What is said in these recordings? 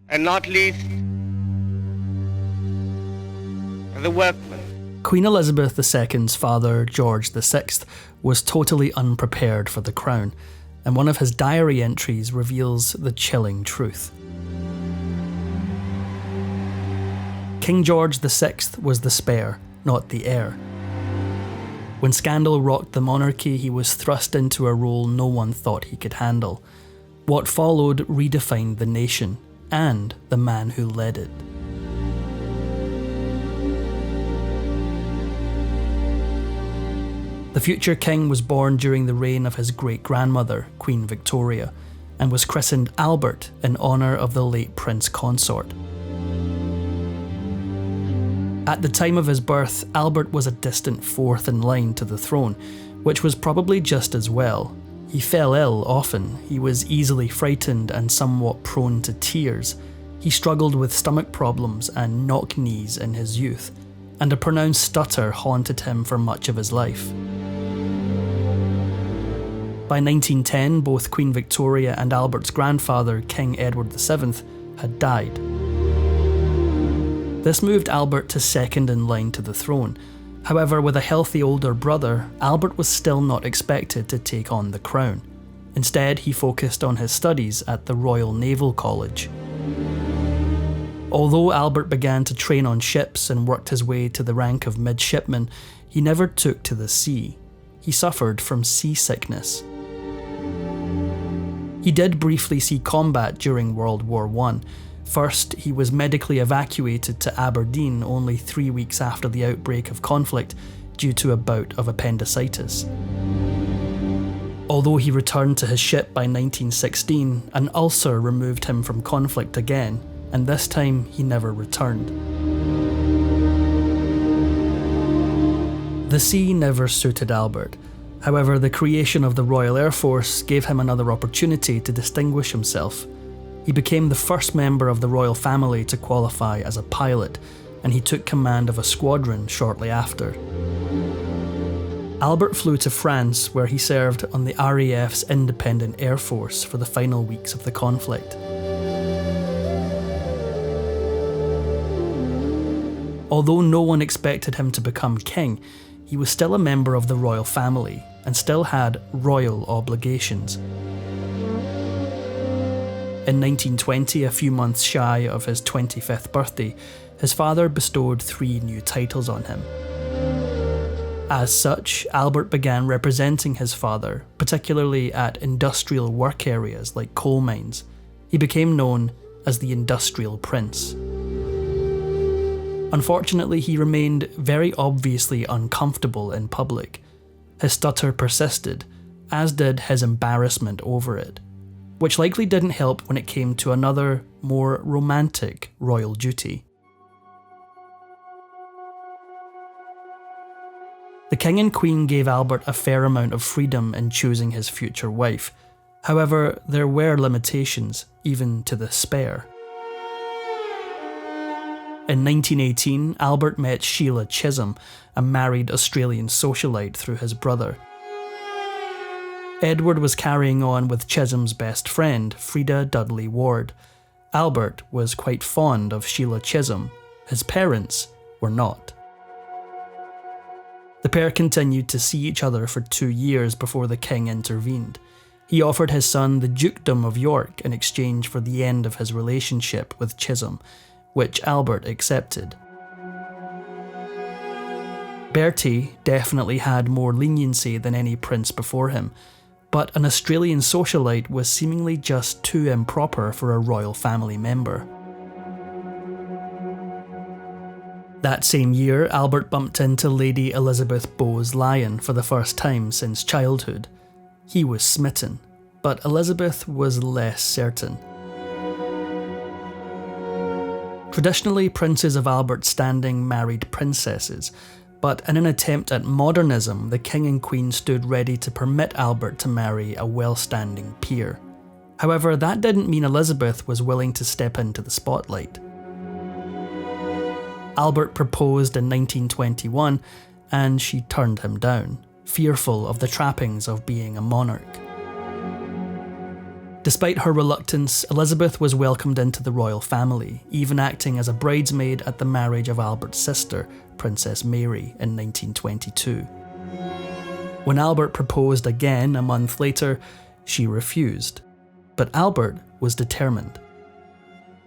and not least the workmen. Queen Elizabeth II's father, George VI, was totally unprepared for the crown, and one of his diary entries reveals the chilling truth. King George VI was the spare, not the heir. When scandal rocked the monarchy, he was thrust into a role no one thought he could handle. What followed redefined the nation, and the man who led it. The future king was born during the reign of his great-grandmother, Queen Victoria, and was christened Albert in honour of the late prince consort. At the time of his birth, Albert was a distant fourth in line to the throne, which was probably just as well. He fell ill often, he was easily frightened and somewhat prone to tears. He struggled with stomach problems and knock knees in his youth, and a pronounced stutter haunted him for much of his life. By 1910, both Queen Victoria and Albert's grandfather, King Edward VII, had died. This moved Albert to second in line to the throne. However, with a healthy older brother, Albert was still not expected to take on the crown. Instead, he focused on his studies at the Royal Naval College. Although Albert began to train on ships and worked his way to the rank of midshipman, he never took to the sea. He suffered from seasickness. He did briefly see combat during World War I. First, he was medically evacuated to Aberdeen only 3 weeks after the outbreak of conflict due to a bout of appendicitis. Although he returned to his ship by 1916, an ulcer removed him from conflict again, and this time he never returned. The sea never suited Albert. However, the creation of the Royal Air Force gave him another opportunity to distinguish himself. He became the first member of the royal family to qualify as a pilot, and he took command of a squadron shortly after. Albert flew to France, where he served on the RAF's Independent Air Force for the final weeks of the conflict. Although no one expected him to become king, he was still a member of the royal family and still had royal obligations. In 1920, a few months shy of his 25th birthday, his father bestowed 3 new titles on him. As such, Albert began representing his father, particularly at industrial work areas like coal mines. He became known as the Industrial Prince. Unfortunately, he remained very obviously uncomfortable in public. His stutter persisted, as did his embarrassment over it, which likely didn't help when it came to another, more romantic royal duty. The King and Queen gave Albert a fair amount of freedom in choosing his future wife. However, there were limitations, even to the spare. In 1918, Albert met Sheila Chisholm, a married Australian socialite, through his brother. Edward was carrying on with Chisholm's best friend, Frida Dudley Ward. Albert was quite fond of Sheila Chisholm. His parents were not. The pair continued to see each other for 2 years before the king intervened. He offered his son the Dukedom of York in exchange for the end of his relationship with Chisholm, which Albert accepted. Bertie definitely had more leniency than any prince before him, but an Australian socialite was seemingly just too improper for a royal family member. That same year, Albert bumped into Lady Elizabeth Bowes-Lyon for the first time since childhood. He was smitten, but Elizabeth was less certain. Traditionally, princes of Albert's standing married princesses, but in an attempt at modernism, the king and queen stood ready to permit Albert to marry a well-standing peer. However, that didn't mean Elizabeth was willing to step into the spotlight. Albert proposed in 1921, and she turned him down, fearful of the trappings of being a monarch. Despite her reluctance, Elizabeth was welcomed into the royal family, even acting as a bridesmaid at the marriage of Albert's sister, Princess Mary, in 1922. When Albert proposed again a month later, she refused. But Albert was determined.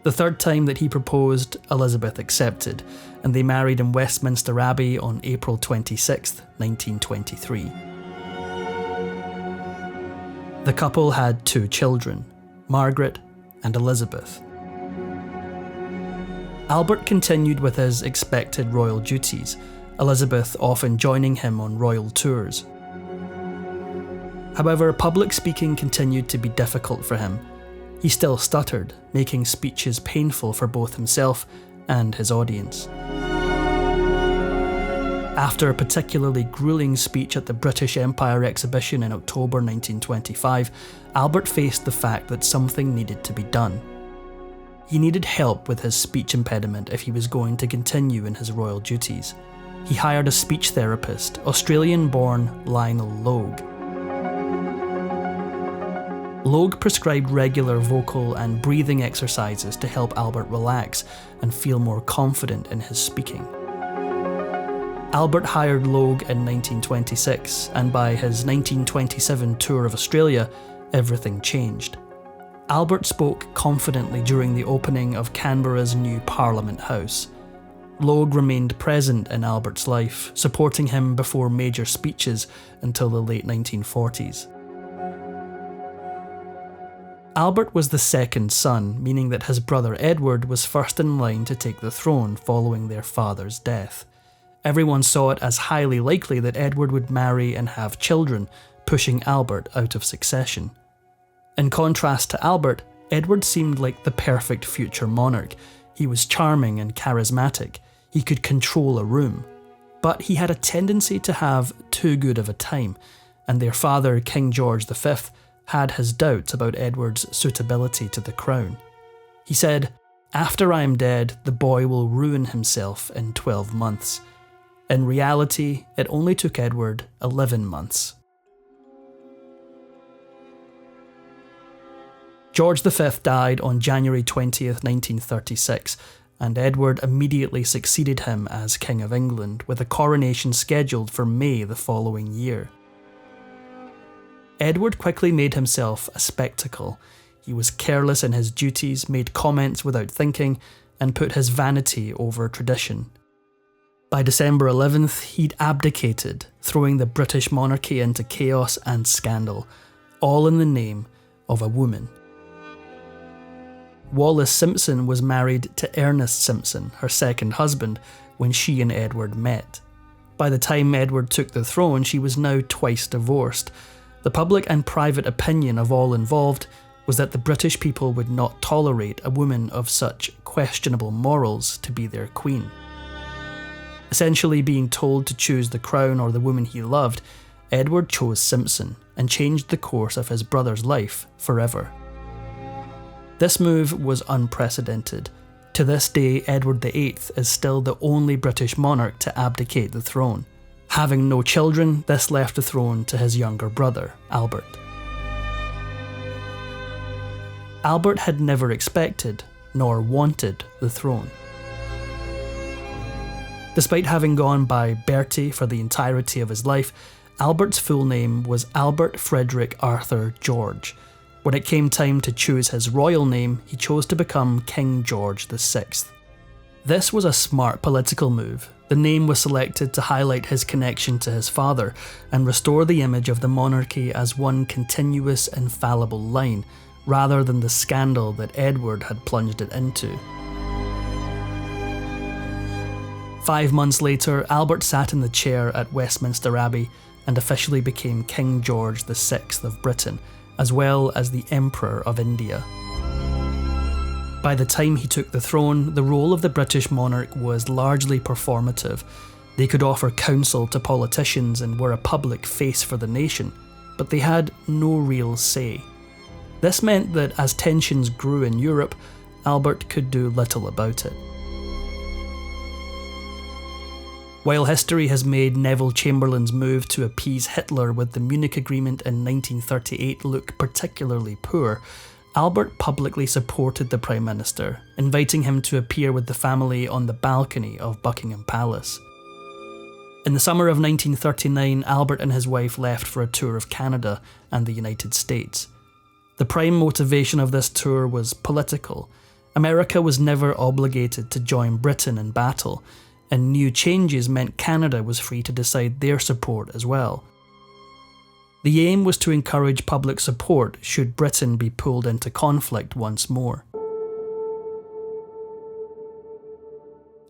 The third time that he proposed, Elizabeth accepted, and they married in Westminster Abbey on April 26, 1923. The couple had 2 children, Margaret and Elizabeth. Albert continued with his expected royal duties, Elizabeth often joining him on royal tours. However, public speaking continued to be difficult for him. He still stuttered, making speeches painful for both himself and his audience. After a particularly grueling speech at the British Empire exhibition in October 1925, Albert faced the fact that something needed to be done. He needed help with his speech impediment if he was going to continue in his royal duties. He hired a speech therapist, Australian-born Lionel Logue. Logue prescribed regular vocal and breathing exercises to help Albert relax and feel more confident in his speaking. Albert hired Logue in 1926, and by his 1927 tour of Australia, everything changed. Albert spoke confidently during the opening of Canberra's new Parliament House. Logue remained present in Albert's life, supporting him before major speeches until the late 1940s. Albert was the second son, meaning that his brother Edward was first in line to take the throne following their father's death. Everyone saw it as highly likely that Edward would marry and have children, pushing Albert out of succession. In contrast to Albert, Edward seemed like the perfect future monarch. He was charming and charismatic. He could control a room. But he had a tendency to have too good of a time, and their father, King George V, had his doubts about Edward's suitability to the crown. He said, "After I am dead, the boy will ruin himself in 12 months. In reality, it only took Edward 11 months. George V died on January 20th, 1936, and Edward immediately succeeded him as King of England, with a coronation scheduled for May the following year. Edward quickly made himself a spectacle. He was careless in his duties, made comments without thinking, and put his vanity over tradition. By December 11th, he'd abdicated, throwing the British monarchy into chaos and scandal, all in the name of a woman. Wallis Simpson was married to Ernest Simpson, her second husband, when she and Edward met. By the time Edward took the throne, she was now twice divorced. The public and private opinion of all involved was that the British people would not tolerate a woman of such questionable morals to be their queen. Essentially being told to choose the crown or the woman he loved, Edward chose Simpson and changed the course of his brother's life forever. This move was unprecedented. To this day, Edward VIII is still the only British monarch to abdicate the throne. Having no children, this left the throne to his younger brother, Albert. Albert had never expected, nor wanted, the throne. Despite having gone by Bertie for the entirety of his life, Albert's full name was Albert Frederick Arthur George. When it came time to choose his royal name, he chose to become King George VI. This was a smart political move. The name was selected to highlight his connection to his father and restore the image of the monarchy as one continuous, infallible line, rather than the scandal that Edward had plunged it into. 5 months later, Albert sat in the chair at Westminster Abbey and officially became King George VI of Britain, as well as the Emperor of India. By the time he took the throne, the role of the British monarch was largely performative. They could offer counsel to politicians and were a public face for the nation, but they had no real say. This meant that as tensions grew in Europe, Albert could do little about it. While history has made Neville Chamberlain's move to appease Hitler with the Munich Agreement in 1938 look particularly poor, Albert publicly supported the Prime Minister, inviting him to appear with the family on the balcony of Buckingham Palace. In the summer of 1939, Albert and his wife left for a tour of Canada and the United States. The prime motivation of this tour was political. America was never obligated to join Britain in battle, and new changes meant Canada was free to decide their support as well. The aim was to encourage public support should Britain be pulled into conflict once more.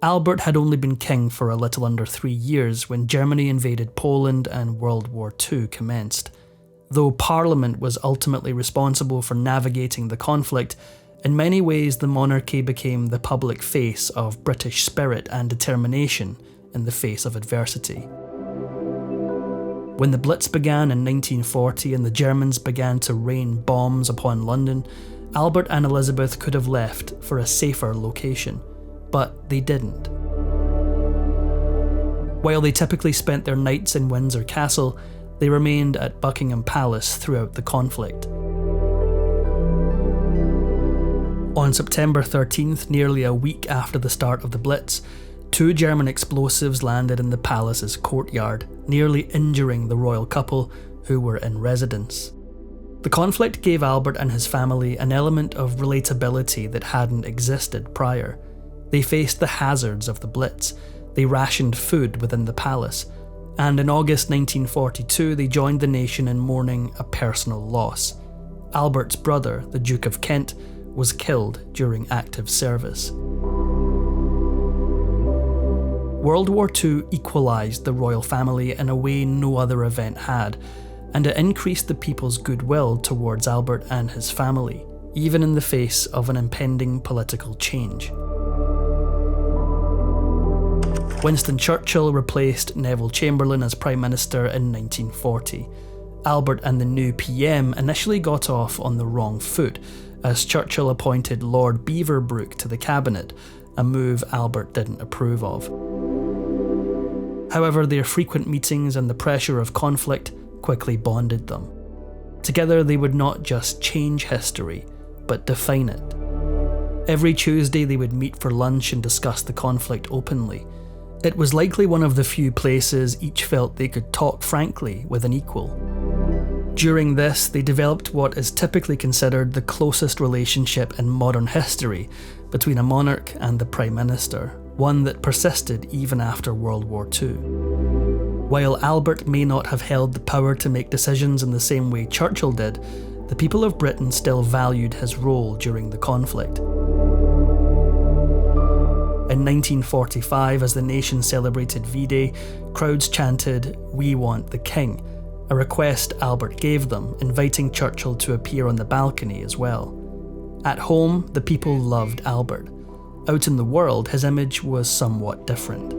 Albert had only been king for a little under 3 years when Germany invaded Poland and World War II commenced. Though Parliament was ultimately responsible for navigating the conflict, in many ways the monarchy became the public face of British spirit and determination in the face of adversity. When the Blitz began in 1940 and the Germans began to rain bombs upon London, Albert and Elizabeth could have left for a safer location, but they didn't. While they typically spent their nights in Windsor Castle, they remained at Buckingham Palace throughout the conflict. On September 13th, nearly a week after the start of the Blitz, 2 German explosives landed in the palace's courtyard, nearly injuring the royal couple who were in residence. The conflict gave Albert and his family an element of relatability that hadn't existed prior. They faced the hazards of the Blitz, they rationed food within the palace, and in August 1942 they joined the nation in mourning a personal loss. Albert's brother, the Duke of Kent, was killed during active service. World War II equalised the royal family in a way no other event had, and it increased the people's goodwill towards Albert and his family, even in the face of an impending political change. Winston Churchill replaced Neville Chamberlain as Prime Minister in 1940. Albert and the new PM initially got off on the wrong foot, as Churchill appointed Lord Beaverbrook to the cabinet, a move Albert didn't approve of. However, their frequent meetings and the pressure of conflict quickly bonded them. Together they would not just change history, but define it. Every Tuesday they would meet for lunch and discuss the conflict openly. It was likely one of the few places each felt they could talk frankly with an equal. During this, they developed what is typically considered the closest relationship in modern history between a monarch and the Prime Minister, one that persisted even after World War II. While Albert may not have held the power to make decisions in the same way Churchill did, the people of Britain still valued his role during the conflict. In 1945, as the nation celebrated V-Day, crowds chanted, "We want the King," a request Albert gave them, inviting Churchill to appear on the balcony as well. At home, the people loved Albert. Out in the world, his image was somewhat different.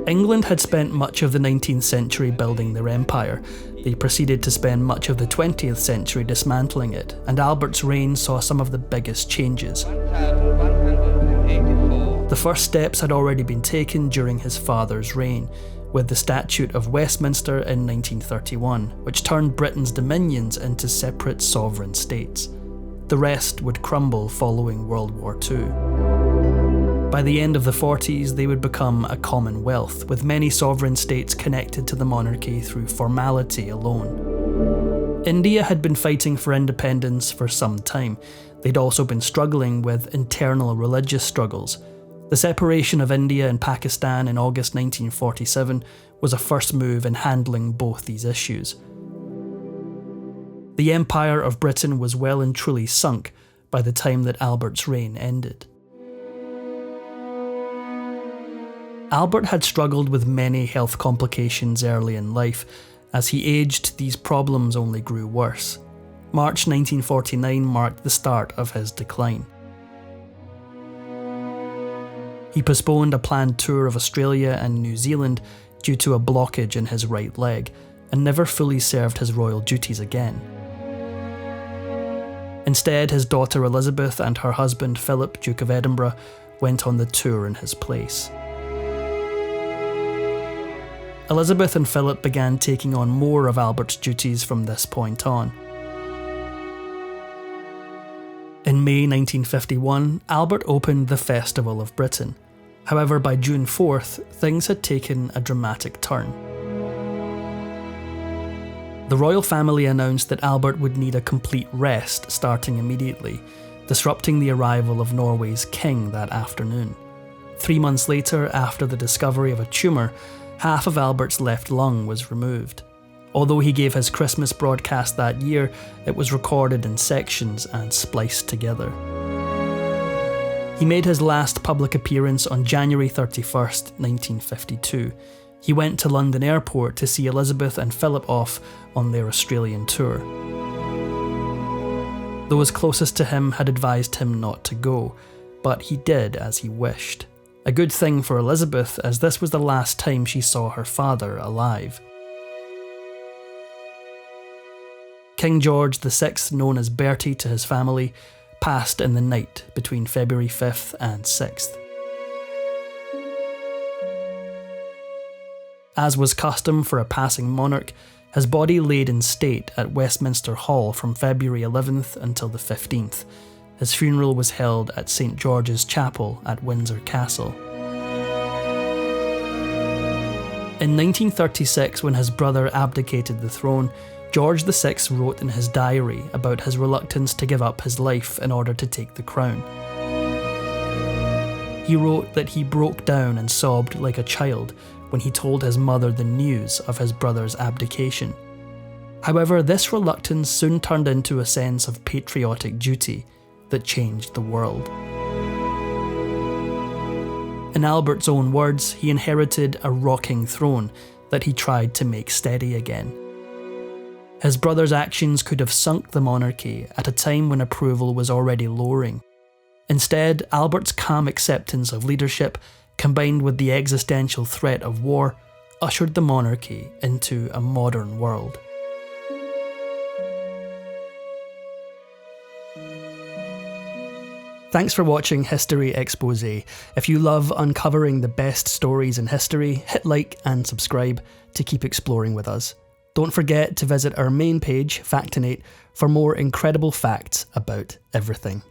England had spent much of the 19th century building their empire. They proceeded to spend much of the 20th century dismantling it, and Albert's reign saw some of the biggest changes. The first steps had already been taken during his father's reign, with the Statute of Westminster in 1931, which turned Britain's dominions into separate sovereign states. The rest would crumble following World War II. By the end of the 40s, they would become a commonwealth, with many sovereign states connected to the monarchy through formality alone. India had been fighting for independence for some time. They'd also been struggling with internal religious struggles. The separation of India and Pakistan in August 1947 was a first move in handling both these issues. The Empire of Britain was well and truly sunk by the time that Albert's reign ended. Albert had struggled with many health complications early in life. As he aged, these problems only grew worse. March 1949 marked the start of his decline. He postponed a planned tour of Australia and New Zealand due to a blockage in his right leg, and never fully served his royal duties again. Instead, his daughter Elizabeth and her husband Philip, Duke of Edinburgh, went on the tour in his place. Elizabeth and Philip began taking on more of Albert's duties from this point on. In May 1951, Albert opened the Festival of Britain. However, by June 4th, things had taken a dramatic turn. The royal family announced that Albert would need a complete rest starting immediately, disrupting the arrival of Norway's king that afternoon. 3 months later, after the discovery of a tumour, half of Albert's left lung was removed. Although he gave his Christmas broadcast that year, it was recorded in sections and spliced together. He made his last public appearance on January 31st, 1952. He went to London Airport to see Elizabeth and Philip off on their Australian tour. Those closest to him had advised him not to go, but he did as he wished. A good thing for Elizabeth, as this was the last time she saw her father alive. King George VI, known as Bertie to his family, passed in the night between February 5th and 6th. As was custom for a passing monarch, his body laid in state at Westminster Hall from February 11th until the 15th. His funeral was held at St George's Chapel at Windsor Castle. In 1936, when his brother abdicated the throne, George VI wrote in his diary about his reluctance to give up his life in order to take the crown. He wrote that he broke down and sobbed like a child when he told his mother the news of his brother's abdication. However, this reluctance soon turned into a sense of patriotic duty that changed the world. In Albert's own words, he inherited a rocking throne that he tried to make steady again. His brother's actions could have sunk the monarchy at a time when approval was already lowering. Instead, Albert's calm acceptance of leadership, combined with the existential threat of war, ushered the monarchy into a modern world. Thanks for watching History Exposé. If you love uncovering the best stories in history, hit like and subscribe to keep exploring with us. Don't forget to visit our main page, Factinate, for more incredible facts about everything.